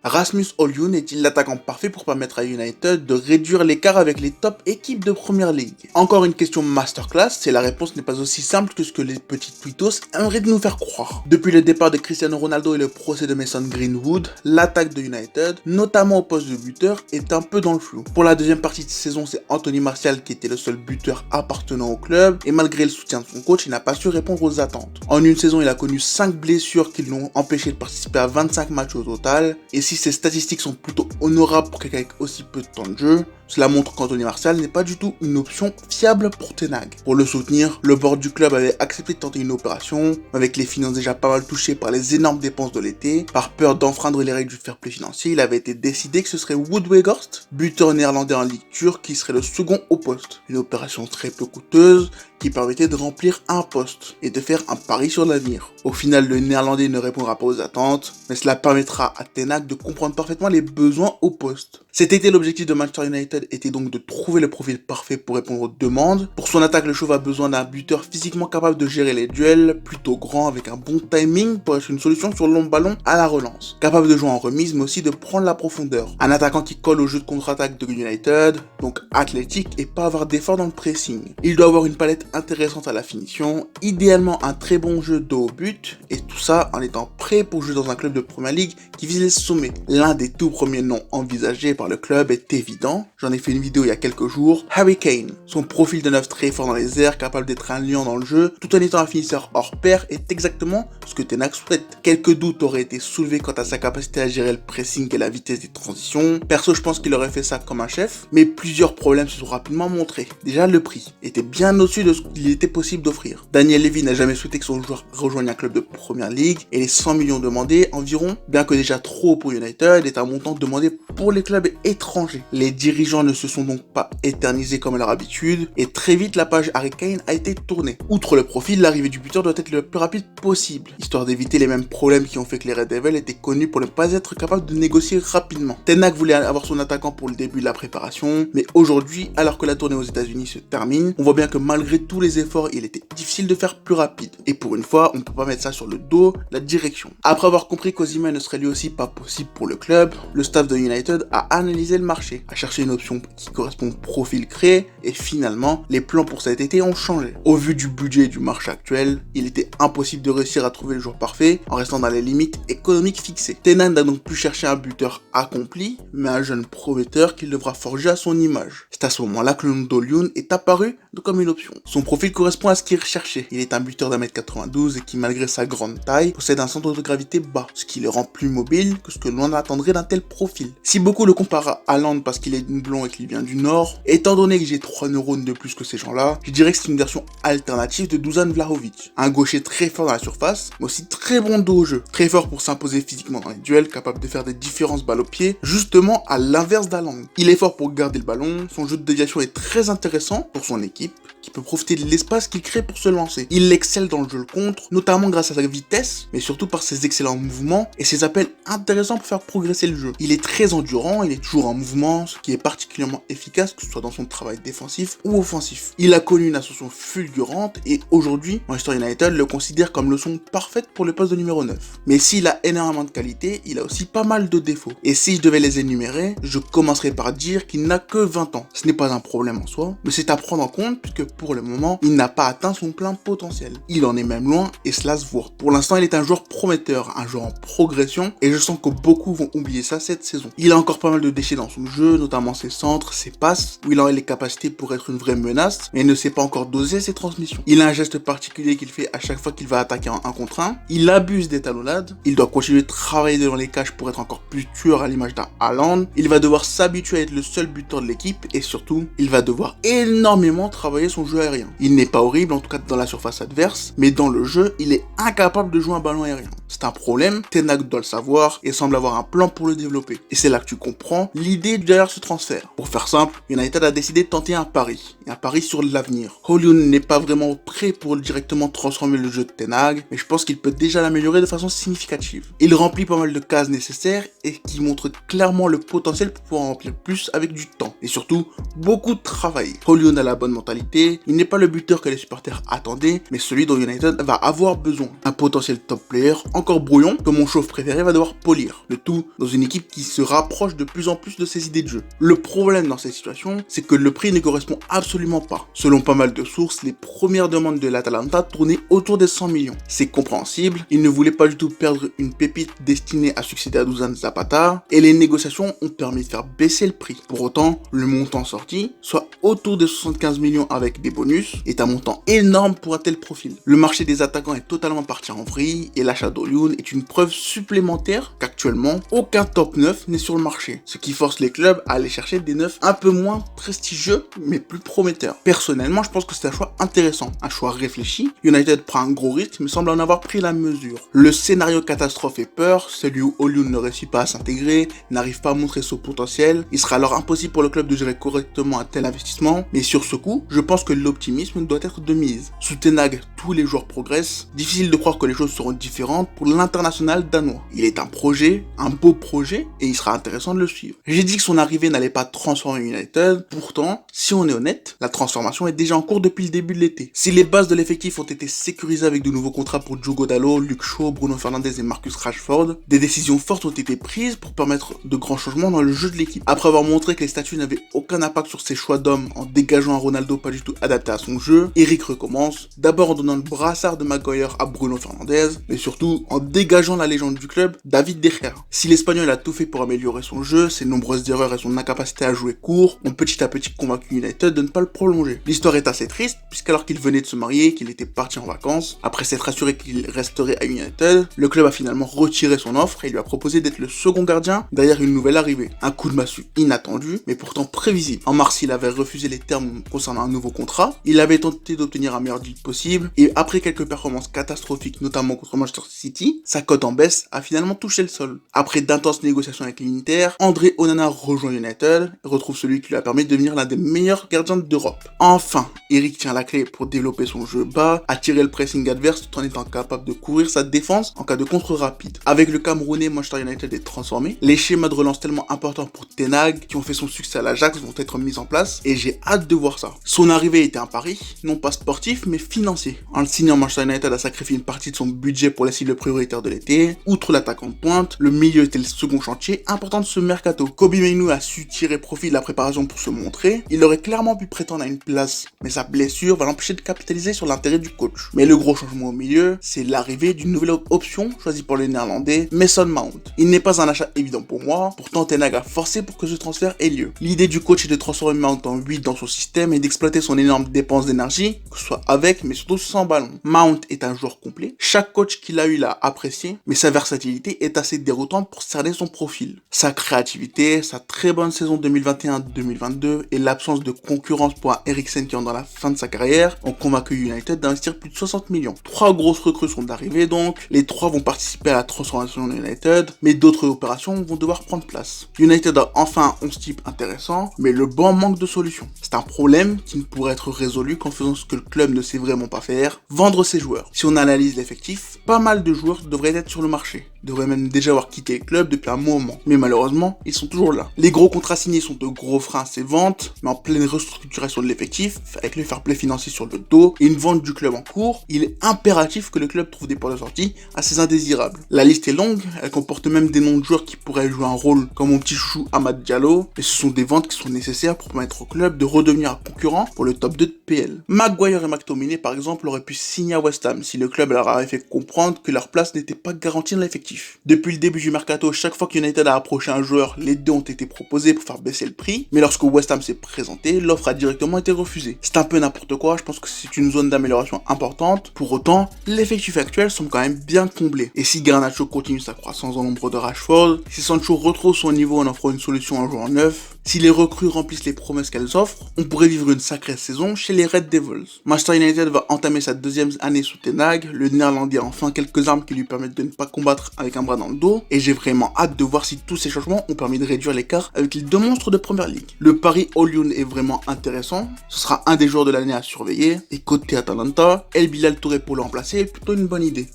Rasmus Højlund est-il l'attaquant parfait pour permettre à United de réduire l'écart avec les top équipes de Premier League? Encore une question masterclass, et la réponse n'est pas aussi simple que ce que les petits tweetos aimeraient nous faire croire. Depuis le départ de Cristiano Ronaldo et le procès de Mason Greenwood, l'attaque de United, notamment au poste de buteur, est un peu dans le flou. Pour la deuxième partie de saison, c'est Anthony Martial qui était le seul buteur appartenant au club, et malgré le soutien de son coach, il n'a pas su répondre aux attentes. En une saison, il a connu 5 blessures qui l'ont empêché de participer à 25 matchs au total, et si ces statistiques sont plutôt honorables pour quelqu'un avec aussi peu de temps de jeu, cela montre qu'Anthony Martial n'est pas du tout une option fiable pour Ten Hag. Pour le soutenir, le board du club avait accepté de tenter une opération, avec les finances déjà pas mal touchées par les énormes dépenses de l'été. Par peur d'enfreindre les règles du fair play financier, il avait été décidé que ce serait Wout Weghorst, buteur néerlandais en Ligue turque, qui serait le second au poste. Une opération très peu coûteuse, qui permettait de remplir un poste et de faire un pari sur l'avenir. Au final, le néerlandais ne répondra pas aux attentes, mais cela permettra à Ten Hag de comprendre parfaitement les besoins au poste. Cet été, l'objectif de Manchester United était donc de trouver le profil parfait pour répondre aux demandes. Pour son attaque, le Chauve a besoin d'un buteur physiquement capable de gérer les duels, plutôt grand avec un bon timing pour être une solution sur le long ballon à la relance. Capable de jouer en remise, mais aussi de prendre la profondeur. Un attaquant qui colle au jeu de contre-attaque de United, donc athlétique et pas avoir d'effort dans le pressing. Il doit avoir une palette intéressante à la finition, idéalement un très bon jeu dos au but, et tout ça en étant prêt pour jouer dans un club de Premier League qui vise les sommets. L'un des tout premiers noms envisagés par le club est évident, j'en ai fait une vidéo il y a quelques jours, Harry Kane. Son profil de neuf très fort dans les airs, capable d'être un lion dans le jeu, tout en étant un finisseur hors pair, est exactement ce que Ten Hag souhaite. Quelques doutes auraient été soulevés quant à sa capacité à gérer le pressing et la vitesse des transitions. Perso, je pense qu'il aurait fait ça comme un chef, mais plusieurs problèmes se sont rapidement montrés. Déjà, le prix était bien au-dessus de ce qu'il était possible d'offrir. Daniel Levy n'a jamais souhaité que son joueur rejoigne un club de Premier League, et les 100 millions demandés environ, bien que déjà trop haut pour United, est un montant demandé pour les clubs étrangers. Les dirigeants ne se sont donc pas éternisés comme à leur habitude, et très vite la page Harry Kane a été tournée. Outre le profil, l'arrivée du buteur doit être le plus rapide possible, histoire d'éviter les mêmes problèmes qui ont fait que les Red Devils étaient connus pour ne pas être capables de négocier rapidement. Ten Hag voulait avoir son attaquant pour le début de la préparation, mais aujourd'hui, alors que la tournée aux États-Unis se termine, on voit bien que malgré tous les efforts, il était difficile de faire plus rapide. Et pour une fois, on ne peut pas mettre ça sur le dos de la direction. Après avoir compris qu'Osimhen ne serait lui aussi pas possible pour le club, le staff de United a analysé le marché, a cherché une option qui correspond au profil créé, et finalement, les plans pour cet été ont changé. Au vu du budget et du marché actuel, il était impossible de réussir à trouver le joueur parfait en restant dans les limites économiques fixées. Ten Hag n'a donc plus cherché un buteur accompli, mais un jeune prometteur qu'il devra forger à son image. C'est à ce moment-là que le nom d'Højlund est apparu comme une option. Son profil correspond à ce qu'il recherchait. Il est un buteur d'1m92 et qui, malgré sa grande taille, possède un centre de gravité bas, ce qui le rend plus mobile que ce que l'on attendrait d'un tel profil. Si beaucoup le comparent à Haaland parce qu'il est blond et qu'il vient du Nord, étant donné que j'ai 3 neurones de plus que ces gens-là, je dirais que c'est une version alternative de Dusan Vlahovic. Un gaucher très fort dans la surface, mais aussi très bon dos au jeu. Très fort pour s'imposer physiquement dans les duels, capable de faire des différences balles au pied, justement à l'inverse d'Haaland. Il est fort pour garder le ballon, son jeu de déviation est très intéressant pour son équipe, qui peut profiter de l'espace qu'il crée pour se lancer. Il excelle dans le jeu contre, notamment grâce à sa vitesse, mais surtout par ses excellents mouvements et ses appels intéressants pour faire progresser le jeu. Il est très endurant, il est toujours en mouvement, ce qui est particulièrement efficace, que ce soit dans son travail défensif ou offensif. Il a connu une ascension fulgurante et aujourd'hui, Manchester United le considère comme l'option parfaite pour le poste de numéro 9. Mais s'il a énormément de qualité, il a aussi pas mal de défauts. Et si je devais les énumérer, je commencerai par dire qu'il n'a que 20 ans. Ce n'est pas un problème en soi, mais c'est à prendre en compte puisque pour le moment, il n'a pas atteint son plein potentiel. Il en est même loin et cela se voit. Pour l'instant, il est un joueur prometteur, un joueur en progression et je sens que beaucoup vont oublier ça cette saison. Il a encore pas mal de déchets dans son jeu, notamment ses centres, ses passes, où il aurait les capacités pour être une vraie menace, mais il ne sait pas encore doser ses transmissions. Il a un geste particulier qu'il fait à chaque fois qu'il va attaquer en 1 contre 1. Il abuse des talonnades. Il doit continuer de travailler devant les cages pour être encore plus tueur à l'image d'un Haaland. Il va devoir s'habituer à être le seul buteur de l'équipe et surtout, il va devoir énormément travailler son jeu aérien. Il n'est pas horrible, en tout cas dans la surface adverse, mais dans le jeu, il est incapable de jouer un ballon aérien. C'est un problème, Ten Hag doit le savoir et semble avoir un plan pour le développer. Et c'est là que tu comprends l'idée derrière ce transfert. Pour faire simple, United a décidé de tenter un pari sur l'avenir. Højlund n'est pas vraiment prêt pour directement transformer le jeu de Ten Hag, mais je pense qu'il peut déjà l'améliorer de façon significative. Il remplit pas mal de cases nécessaires et qui montrent clairement le potentiel pour pouvoir en remplir plus avec du temps. Et surtout, beaucoup de travail. Højlund a la bonne mentalité, annoncé, il n'est pas le buteur que les supporters attendaient, mais celui dont United va avoir besoin. Un potentiel top player, encore brouillon, que mon chauve préféré va devoir polir. Le tout dans une équipe qui se rapproche de plus en plus de ses idées de jeu. Le problème dans cette situation, c'est que le prix ne correspond absolument pas. Selon pas mal de sources, les premières demandes de l'Atalanta tournaient autour des 100 millions. C'est compréhensible, il ne voulait pas du tout perdre une pépite destinée à succéder à Dusan Zapata, et les négociations ont permis de faire baisser le prix. Pour autant, le montant sorti, soit autour de 75 millions avec des bonus, est un montant énorme pour un tel profil. Le marché des attaquants est totalement parti en vrille, et l'achat d'Olioun est une preuve supplémentaire qu'actuellement, aucun top 9 n'est sur le marché, ce qui force les clubs à aller chercher des neufs un peu moins prestigieux, mais plus prometteurs. Personnellement, je pense que c'est un choix intéressant, un choix réfléchi. United prend un gros risque, mais semble en avoir pris la mesure. Le scénario catastrophe fait peur, celui où Olioun ne réussit pas à s'intégrer, n'arrive pas à montrer son potentiel, il sera alors impossible pour le club de gérer correctement un tel investissement, mais sur ce coup, je pense que l'optimisme doit être de mise. Sous Ten Hag, tous les joueurs progressent, difficile de croire que les choses seront différentes pour l'international danois. Il est un projet, un beau projet, et il sera intéressant de le suivre. J'ai dit que son arrivée n'allait pas transformer United, pourtant, si on est honnête, la transformation est déjà en cours depuis le début de l'été. Si les bases de l'effectif ont été sécurisées avec de nouveaux contrats pour Diogo Dalot, Luke Shaw, Bruno Fernandes et Marcus Rashford, des décisions fortes ont été prises pour permettre de grands changements dans le jeu de l'équipe. Après avoir montré que les statuts n'avaient aucun impact sur ses choix d'hommes en dégageant un Ronaldo pas du tout adapté à son jeu, Eric recommence, d'abord en donnant le brassard de Maguire à Bruno Fernandes, mais surtout en dégageant la légende du club, David De Gea. Si l'Espagnol a tout fait pour améliorer son jeu, ses nombreuses erreurs et son incapacité à jouer court ont petit à petit convaincu United de ne pas le prolonger. L'histoire est assez triste, puisqu'alors qu'il venait de se marier, qu'il était parti en vacances, après s'être assuré qu'il resterait à United, le club a finalement retiré son offre et lui a proposé d'être le second gardien derrière une nouvelle arrivée. Un coup de massue inattendu, mais pourtant prévisible. En mars, il avait refusé les termes concernant un nouveau contrat, il avait tenté d'obtenir un meilleur deal possible, et après quelques performances catastrophiques, notamment contre Manchester City, sa cote en baisse a finalement touché le sol. Après d'intenses négociations avec l'Inter, André Onana rejoint United et retrouve celui qui lui a permis de devenir l'un des meilleurs gardiens d'Europe. Enfin, Eric tient la clé pour développer son jeu bas, attirer le pressing adverse tout en étant capable de couvrir sa défense en cas de contre rapide. Avec le Camerounais, Manchester United est transformé. Les schémas de relance tellement importants pour Ten Hag, qui ont fait son succès à l'Ajax, vont être mis en place et j'ai hâte de voir ça. Son arrivée était un pari, non pas sportif mais financier. En le signant, Manchester United a sacrifié une partie de son budget pour les cibles prioritaires de l'été. Outre l'attaquant de pointe, le milieu était le second chantier important de ce mercato. Kobe Mainoo a su tirer profit de la préparation pour se montrer. Il aurait clairement pu prétendre à une place, mais sa blessure va l'empêcher de capitaliser sur l'intérêt du coach. Mais le gros changement au milieu, c'est l'arrivée d'une nouvelle option choisie par le néerlandais, Mason Mount. Il n'est pas un achat évident pour moi, pourtant Ten Hag a forcé pour que ce transfert ait lieu. L'idée du coach est de transformer Mount en 8 dans son système et d'exploiter son énorme dépense d'énergie, que ce soit avec mais surtout sans ballon. Mount est un joueur complet, chaque coach qu'il a eu l'a apprécié, mais sa versatilité est assez déroutante pour cerner son profil. Sa créativité, sa très bonne saison 2021-2022 et l'absence de concurrence pour un Eriksen qui est dans la fin de sa carrière ont convaincu United d'investir plus de 60 millions. 3 grosses recrues sont arrivées donc, les 3 vont participer à la transformation de United, mais d'autres opérations vont devoir prendre place. United a enfin un 11 type intéressant, mais le banc manque de solutions. C'est un problème qui ne pourrait être résolu qu'en faisant ce que le club ne sait vraiment pas faire, vendre ses joueurs. Si on analyse l'effectif, pas mal de joueurs devraient être sur le marché, devraient même déjà avoir quitté le club depuis un moment, mais malheureusement, ils sont toujours là. Les gros contrats signés sont de gros freins à ces ventes, mais en pleine restructuration de l'effectif, avec le fair play financier sur le dos et une vente du club en cours, il est impératif que le club trouve des portes de sortie assez indésirables. La liste est longue, elle comporte même des noms de joueurs qui pourraient jouer un rôle comme mon petit chouchou Amad Diallo, et ce sont des ventes qui sont nécessaires pour permettre au club de redevenir un concurrent pour le top 2 de PL. Maguire et McTominay par exemple auraient pu signer à West Ham si le club leur avait fait comprendre que leur place n'était pas garantie dans l'effectif. Depuis le début du mercato, chaque fois qu'United a approché un joueur, les deux ont été proposés pour faire baisser le prix, mais lorsque West Ham s'est présenté, l'offre a directement été refusée. C'est un peu n'importe quoi, je pense que c'est une zone d'amélioration importante. Pour autant, l'effectif actuel semble quand même bien comblé. Et si Garnacho continue sa croissance dans l'ombre de Rashford, si Sancho retrouve son niveau en offrant une solution à un joueur neuf, si les recrues remplissent les promesses qu'elles offrent, on pourrait vivre une sacrée saison chez les Red Devils. Manchester United va entamer sa deuxième année sous Ten Hag, le néerlandais a enfin quelques armes qui lui permettent de ne pas combattre avec un bras dans le dos, et j'ai vraiment hâte de voir si tous ces changements ont permis de réduire l'écart avec les deux monstres de première ligue. Le pari Olioun est vraiment intéressant, ce sera un des joueurs de l'année à surveiller, et côté Atalanta, El Bilal Touré pour le remplacer est plutôt une bonne idée.